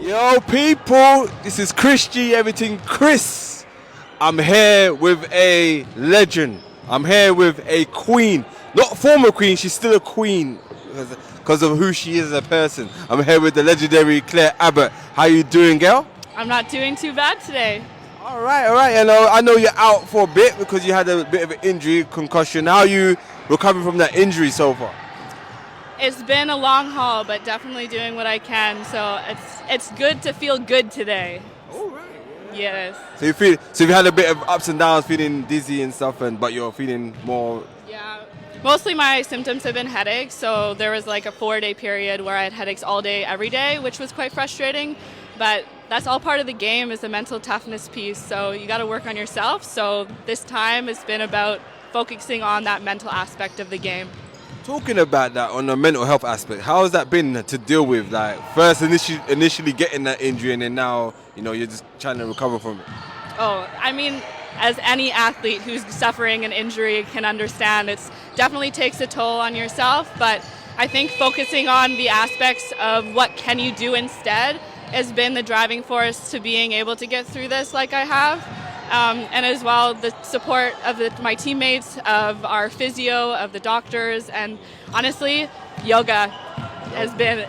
Yo, people, this is Everyting Chris. I'm here with a legend. I'm here with a queen. Not former queen, she's still a queen because of who she is as a person. I'm here with the legendary Clair Abbot. How you doing, girl? I'm not doing too bad today. All right. I know you're out for a bit because you had a bit of an injury, concussion. How are you recovering from that injury so far? It's been a long haul, but definitely doing what I can. So it's good to feel good today. All right. Yes. So you've had a bit of ups and downs, feeling dizzy and stuff, but you're feeling more. Yeah. Mostly my symptoms have been headaches. So there was like a 4-day period where I had headaches all day, every day, which was quite frustrating. But that's all part of the game, is the mental toughness piece. So you got to work on yourself. So this time has been about focusing on that mental aspect of the game. Talking about that on the mental health aspect, how has that been to deal with? Like first initially getting that injury, and then now you're just trying to recover from it. Oh, I mean, as any athlete who's suffering an injury can understand, it definitely takes a toll on yourself. But I think focusing on the aspects of what can you do instead has been the driving force to being able to get through this like I have. And as well, the support of my teammates, of our physio, of the doctors, and honestly, yoga has been...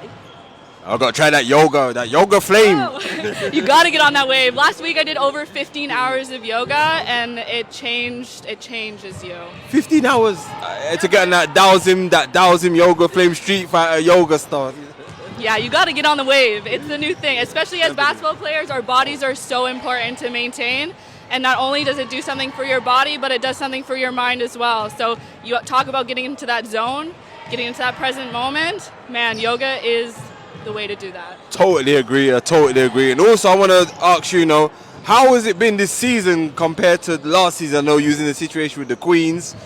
I've got to try that yoga flame. Oh, you got to get on that wave. Last week I did over 15 hours of yoga, and it changes you. 15 hours to get on that Taoism yoga flame, Street Fighter yoga stuff. Yeah, you got to get on the wave. It's the new thing, especially as basketball players. Our bodies are so important to maintain. And not only does it do something for your body, but it does something for your mind as well. So you talk about getting into that zone, getting into that present moment. Man, yoga is the way to do that. Totally agree. And also I want to ask you, how has it been this season compared to last season? I know using the situation with the Queens,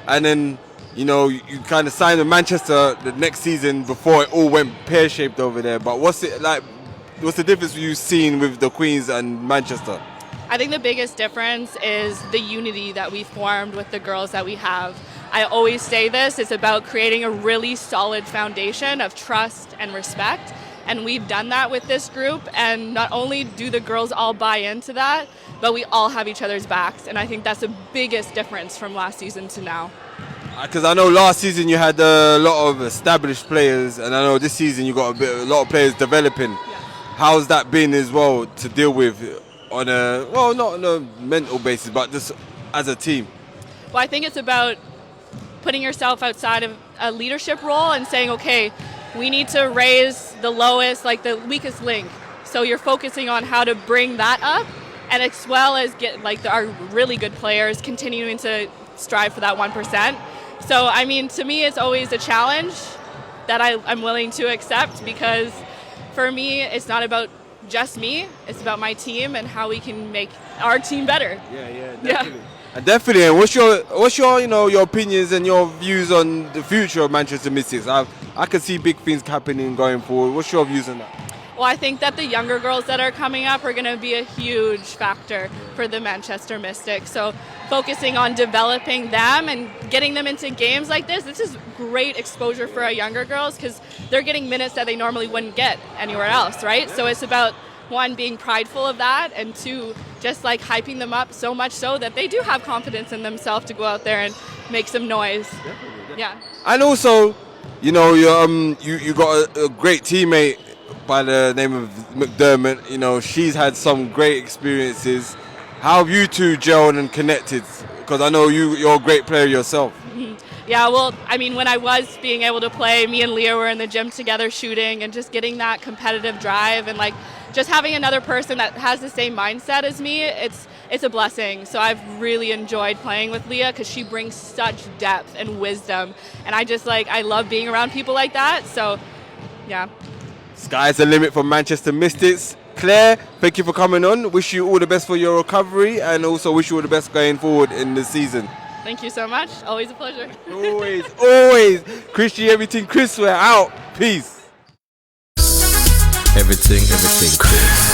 and then you kind of signed with Manchester the next season before it all went pear-shaped over there. But what's it like? What's the difference you've seen with the Queens and Manchester? I think the biggest difference is the unity that we formed with the girls that we have. I always say this, it's about creating a really solid foundation of trust and respect. And we've done that with this group. And not only do the girls all buy into that, but we all have each other's backs. And I think that's the biggest difference from last season to now. Because I know last season you had a lot of established players, and I know this season you got a lot of players developing. Yeah. How's that been as well to deal with? On not on a mental basis, but just as a team? Well, I think it's about putting yourself outside of a leadership role and saying, okay, we need to raise the lowest, like the weakest link. So you're focusing on how to bring that up, and as well as get our really good players continuing to strive for that 1%. So, I mean, to me, it's always a challenge that I'm willing to accept, because for me, it's not about just me, it's about my team and how we can make our team better. Yeah, definitely. And definitely. And what's your your opinions and your views on the future of Manchester Mystics? I can see big things happening going forward. What's your views on that? Well, I think that the younger girls that are coming up are going to be a huge factor for the Manchester Mystics. So focusing on developing them and getting them into games like this is great exposure for our younger girls, because they're getting minutes that they normally wouldn't get anywhere else, right? So it's about, one, being prideful of that, and two, just hyping them up so much so that they do have confidence in themselves to go out there and make some noise. Definitely. Yeah. And also, you got a great teammate by the name of McDermott. She's had some great experiences. How have you two gelled and connected? Because I know you're a great player yourself. Mm-hmm. Yeah, well, I mean, when I was being able to play, me and Leah were in the gym together shooting, and just getting that competitive drive, and just having another person that has the same mindset as me, it's a blessing. So I've really enjoyed playing with Leah, because she brings such depth and wisdom, and I love being around people like that. So, yeah. Sky's the limit for Manchester Mystics. Claire, thank you for coming on. Wish you all the best for your recovery, and also wish you all the best going forward in the season. Thank you so much. Always a pleasure. Always. Everything Chris, we're out. Peace. Everything Chris.